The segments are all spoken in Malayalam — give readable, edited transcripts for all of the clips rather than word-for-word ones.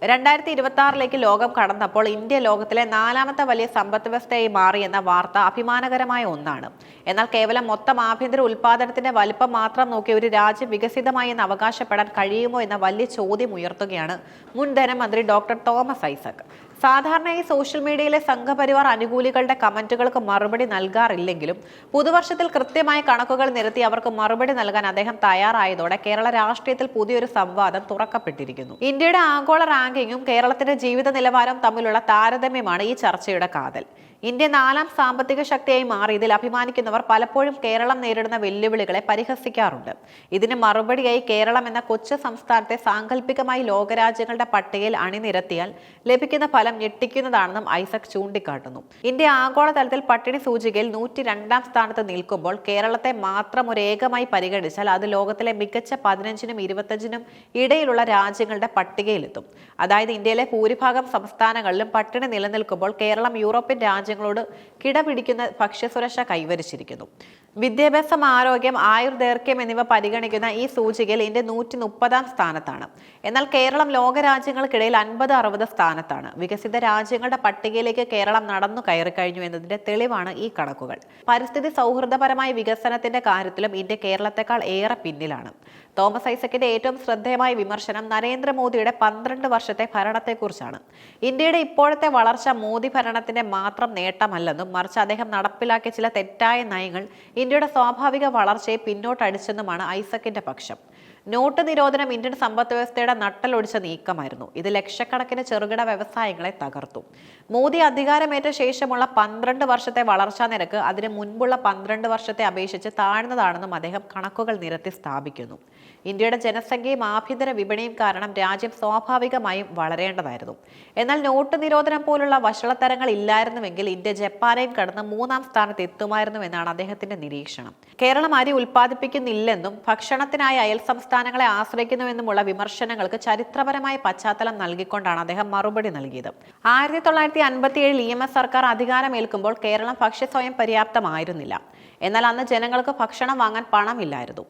2026 ലോകം കടന്നപ്പോൾ ഇന്ത്യ ലോകത്തിലെ 4ാമത്തെ വലിയ സമ്പദ് വ്യവസ്ഥയായി മാറിയെന്ന വാർത്ത അഭിമാനകരമായ ഒന്നാണ്. എന്നാൽ കേവലം മൊത്തം ആഭ്യന്തര ഉൽപ്പാദനത്തിന്റെ വലിപ്പം മാത്രം നോക്കി ഒരു രാജ്യം വികസിതമായി എന്ന് അവകാശപ്പെടാൻ കഴിയുമോ എന്ന വലിയ ചോദ്യം ഉയർത്തുകയാണ് മുൻ ധനമന്ത്രി ഡോക്ടർ തോമസ് ഐസക്. സാധാരണയായി സോഷ്യൽ മീഡിയയിലെ സംഘപരിവാർ അനുകൂലികളുടെ കമന്റുകൾക്ക് മറുപടി നൽകാറില്ലെങ്കിലും പുതുവർഷത്തിൽ കൃത്യമായ കണക്കുകൾ നിരത്തി അവർക്ക് മറുപടി നൽകാൻ അദ്ദേഹം തയ്യാറായതോടെ കേരള രാഷ്ട്രീയത്തിൽ പുതിയൊരു സംവാദം തുറക്കപ്പെട്ടിരിക്കുന്നു. ഇന്ത്യയുടെ ആഗോള റാങ്കിങ്ങും കേരളത്തിന്റെ ജീവിത നിലവാരവും തമ്മിലുള്ള താരതമ്യമാണ് ഈ ചർച്ചയുടെ കാതൽ. ഇന്ത്യ 4ാം സാമ്പത്തിക ശക്തിയായി മാറിയതിൽ അഭിമാനിക്കുന്നവർ പലപ്പോഴും കേരളം നേരിടുന്ന വെല്ലുവിളികളെ പരിഹസിക്കാറുണ്ട്. ഇതിന് മറുപടിയായി കേരളം എന്ന കൊച്ചു സംസ്ഥാനത്തെ സാങ്കല്പികമായി ലോകരാജ്യങ്ങളുടെ പട്ടികയിൽ അണിനിരത്തിയാൽ ലഭിക്കുന്ന ഫലം ഞെട്ടിക്കുന്നതാണെന്നും ഐസക് ചൂണ്ടിക്കാട്ടുന്നു. ഇന്ത്യ ആഗോളതലത്തിൽ പട്ടിണി സൂചികയിൽ 102ാം സ്ഥാനത്ത് നിൽക്കുമ്പോൾ കേരളത്തെ മാത്രം ഒരു ഏകമായി പരിഗണിച്ചാൽ അത് ലോകത്തിലെ മികച്ച 15നും 25നും ഇടയിലുള്ള രാജ്യങ്ങളുടെ പട്ടികയിലെത്തും. അതായത് ഇന്ത്യയിലെ ഭൂരിഭാഗം സംസ്ഥാനങ്ങളിലും പട്ടിണി നിലനിൽക്കുമ്പോൾ കേരളം യൂറോപ്യൻ രാജ്യങ്ങളോട് കിടപിടിക്കുന്ന ഭക്ഷ്യസുരക്ഷ കൈവരിച്ചിരിക്കുന്നു. വിദ്യാഭ്യാസം, ആരോഗ്യം, ആയുർദൈർഘ്യം എന്നിവ പരിഗണിക്കുന്ന ഈ സൂചികയിൽ ഇന്ത്യ 130ാം സ്ഥാനത്താണ്. എന്നാൽ കേരളം ലോകരാജ്യങ്ങൾക്കിടയിൽ 50-60 സ്ഥാനത്താണ്. വികസിത രാജ്യങ്ങളുടെ പട്ടികയിലേക്ക് കേരളം നടന്നു കയറി കഴിഞ്ഞു എന്നതിന്റെ തെളിവാണ് ഈ കണക്കുകൾ. പരിസ്ഥിതി സൗഹൃദപരമായ വികസനത്തിന്റെ കാര്യത്തിലും ഇന്ത്യ കേരളത്തെക്കാൾ ഏറെ പിന്നിലാണ്. തോമസ് ഐസക്കിന്റെ ഏറ്റവും ശ്രദ്ധേയമായ വിമർശനം നരേന്ദ്രമോദിയുടെ 12 വർഷത്തെ ഭരണത്തെക്കുറിച്ചാണ്. ഇന്ത്യയുടെ ഇപ്പോഴത്തെ വളർച്ച മോദി ഭരണത്തിന്റെ മാത്രം നേട്ടമല്ലെന്നും മറിച്ച് അദ്ദേഹം നടപ്പിലാക്കിയ ചില തെറ്റായ നയങ്ങൾ ഇന്ത്യയുടെ സ്വാഭാവിക വളർച്ചയെ പിന്നോട്ടടിച്ചെന്നുമാണ് ഐസക്കിന്റെ പക്ഷം. നോട്ട് നിരോധനം ഇന്ത്യൻ സമ്പദ് വ്യവസ്ഥയുടെ നട്ടലൊടിച്ച നീക്കമായിരുന്നു. ഇത് ലക്ഷക്കണക്കിന് ചെറുകിട വ്യവസായങ്ങളെ തകർത്തു. മോദി അധികാരമേറ്റ ശേഷമുള്ള 12 വർഷത്തെ വളർച്ചാ നിരക്ക് അതിന് മുൻപുള്ള 12 വർഷത്തെ അപേക്ഷിച്ച് താഴ്ന്നതാണെന്നും അദ്ദേഹം കണക്കുകൾ നിരത്തി സ്ഥാപിക്കുന്നു. ഇന്ത്യയുടെ ജനസംഖ്യയും ആഭ്യന്തര വിപണിയും കാരണം രാജ്യം സ്വാഭാവികമായും വളരേണ്ടതായിരുന്നു. എന്നാൽ നോട്ട് നിരോധനം പോലുള്ള വഷളത്തരങ്ങൾ ഇല്ലായിരുന്നുവെങ്കിൽ ഇന്ത്യ ജപ്പാനെയും കടന്ന് 3ാം സ്ഥാനത്ത് എത്തുമായിരുന്നുവെന്നാണ് അദ്ദേഹത്തിന്റെ നിരീക്ഷണം. കേരളം അരി ഉൽപ്പാദിപ്പിക്കുന്നില്ലെന്നും ഭക്ഷണത്തിനായി അയൽ സംസ്ഥാനങ്ങളെ ആശ്രയിക്കുന്നുവെന്നുമുള്ള വിമർശനങ്ങൾക്ക് ചരിത്രപരമായ പശ്ചാത്തലം നൽകിക്കൊണ്ടാണ് അദ്ദേഹം മറുപടി നൽകിയത്. 1957 EMS സർക്കാർ അധികാരമേൽക്കുമ്പോൾ കേരളം ഭക്ഷ്യസ്വയം പര്യാപ്തമായിരുന്നില്ല. എന്നാൽ അന്ന് ജനങ്ങൾക്ക് ഭക്ഷണം വാങ്ങാൻ പണമില്ലായിരുന്നു.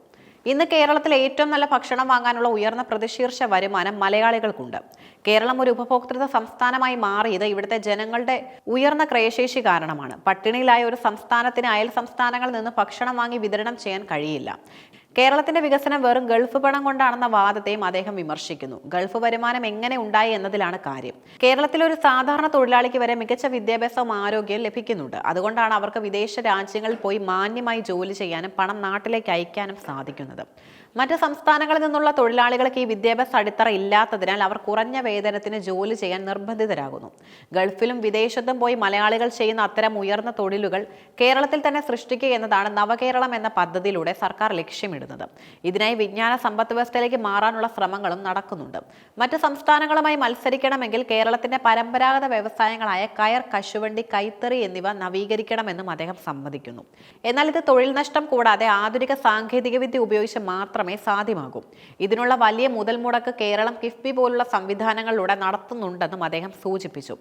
ഇന്ന് കേരളത്തിൽ ഏറ്റവും നല്ല ഭക്ഷണം വാങ്ങാനുള്ള ഉയർന്ന പ്രതിശീർഷ വരുമാനം മലയാളികൾക്കുണ്ട്. കേരളം ഒരു ഉപഭോക്തൃ സംസ്ഥാനമായി മാറിയത് ഇവിടുത്തെ ജനങ്ങളുടെ ഉയർന്ന ക്രയശേഷി കാരണമാണ്. പട്ടിണിയിലായ ഒരു സംസ്ഥാനത്തിന് അയൽ സംസ്ഥാനങ്ങളിൽ നിന്ന് ഭക്ഷണം വാങ്ങി വിതരണം ചെയ്യാൻ കഴിയില്ല. കേരളത്തിന്റെ വികസനം വെറും ഗൾഫ് പണം കൊണ്ടാണെന്ന വാദത്തെയും അദ്ദേഹം വിമർശിക്കുന്നു. ഗൾഫ് വരുമാനം എങ്ങനെ ഉണ്ടായി എന്നതിലാണ് കാര്യം. കേരളത്തിലെ ഒരു സാധാരണ തൊഴിലാളിക്ക് വരെ മികച്ച വിദ്യാഭ്യാസവും ആരോഗ്യവും ലഭിക്കുന്നുണ്ട്. അതുകൊണ്ടാണ് അവർക്ക് വിദേശ രാജ്യങ്ങളിൽ പോയി മാന്യമായി ജോലി ചെയ്യാനും പണം നാട്ടിലേക്ക് അയക്കാനും സാധിക്കുന്നത്. മറ്റ് സംസ്ഥാനങ്ങളിൽ നിന്നുള്ള തൊഴിലാളികൾക്ക് ഈ വിദ്യാഭ്യാസ അടിത്തറ ഇല്ലാത്തതിനാൽ അവർ കുറഞ്ഞ വേതനത്തിന് ജോലി ചെയ്യാൻ നിർബന്ധിതരാകുന്നു. ഗൾഫിലും വിദേശത്തും പോയി മലയാളികൾ ചെയ്യുന്ന അത്തരം ഉയർന്ന തൊഴിലുകൾ കേരളത്തിൽ തന്നെ സൃഷ്ടിക്കുക എന്നതാണ് നവകേരളം എന്ന പദ്ധതിയിലൂടെ സർക്കാർ ലക്ഷ്യമിടുന്നത്. ഇതിനായി വിജ്ഞാന സമ്പദ് വ്യവസ്ഥയിലേക്ക് മാറാനുള്ള ശ്രമങ്ങളും നടക്കുന്നുണ്ട്. മറ്റ് സംസ്ഥാനങ്ങളുമായി മത്സരിക്കണമെങ്കിൽ കേരളത്തിന്റെ പരമ്പരാഗത വ്യവസായങ്ങളായ കയർ, കശുവണ്ടി, കൈത്തറി എന്നിവ നവീകരിക്കണമെന്നും അദ്ദേഹം സമ്മതിക്കുന്നു. എന്നാൽ ഇത് തൊഴിൽ നഷ്ടം കൂടാതെ ആധുനിക സാങ്കേതികവിദ്യ ഉപയോഗിച്ച് മാത്രം സാധ്യമാകും. ഇതിനുള്ള വലിയ മുതൽ മുടക്ക് കേരളം കിഫ്ബി പോലുള്ള സംവിധാനങ്ങളിലൂടെ നടത്തുന്നുണ്ടെന്നും അദ്ദേഹം സൂചിപ്പിച്ചു.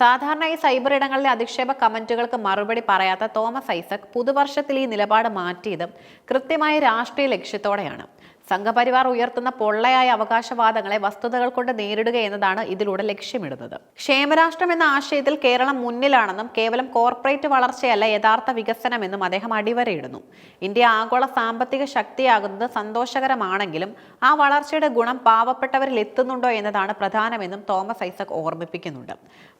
സാധാരണയായി സൈബർ ഇടങ്ങളിലെ അധിക്ഷേപ കമന്റുകൾക്ക് മറുപടി പറയാത്ത തോമസ് ഐസക് പുതുവർഷത്തിൽ ഈ നിലപാട് മാറ്റിയതും കൃത്യമായ രാഷ്ട്രീയ ലക്ഷ്യത്തോടെയാണ്. സംഘപരിവാർ ഉയർത്തുന്ന പൊള്ളയായ അവകാശവാദങ്ങളെ വസ്തുതകൾ കൊണ്ട് നേരിടുക എന്നതാണ് ഇതിലൂടെ ലക്ഷ്യമിടുന്നത്. ക്ഷേമരാഷ്ട്രം എന്ന ആശയത്തിൽ കേരളം മുന്നിലാണെന്നും കേവലം കോർപ്പറേറ്റ് വളർച്ചയല്ല യഥാർത്ഥ വികസനമെന്നും അദ്ദേഹം അടിവരയിടുന്നു. ഇന്ത്യ ആഗോള സാമ്പത്തിക ശക്തിയാകുന്നത് സന്തോഷകരമാണെങ്കിലും ആ വളർച്ചയുടെ ഗുണം പാവപ്പെട്ടവരിൽ എത്തുന്നുണ്ടോ എന്നതാണ് പ്രധാനമെന്നും തോമസ് ഐസക് ഓർമ്മിപ്പിക്കുന്നുണ്ട്.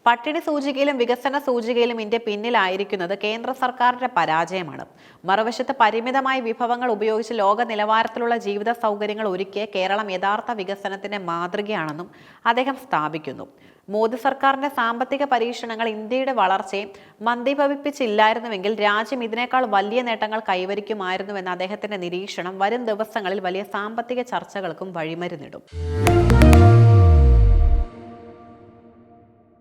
പട്ടിണി സൂചികയിലും വികസന സൂചികയിലും ഇന്ത്യ പിന്നിലായിരിക്കുന്നത് കേന്ദ്ര സർക്കാരിന്റെ പരാജയമാണ്. മറുവശത്ത് പരിമിതമായ വിഭവങ്ങൾ ഉപയോഗിച്ച് ലോക നിലവാരത്തിലുള്ള ജീവിത സൗകര്യങ്ങൾ ഒരുക്കിയ കേരളം യഥാർത്ഥ വികസനത്തിന്റെ മാതൃകയാണെന്നും അദ്ദേഹം സ്ഥാപിക്കുന്നു. മോദി സർക്കാരിന്റെ സാമ്പത്തിക പരീക്ഷണങ്ങൾ ഇന്ത്യയുടെ വളർച്ചയെ മന്ദീഭവിപ്പിച്ചില്ലായിരുന്നുവെങ്കിൽ രാജ്യം ഇതിനേക്കാൾ വലിയ നേട്ടങ്ങൾ കൈവരിക്കുമായിരുന്നുവെന്ന അദ്ദേഹത്തിന്റെ നിരീക്ഷണം വരും ദിവസങ്ങളിൽ വലിയ സാമ്പത്തിക ചർച്ചകൾക്കും വഴിമരുന്നിടും.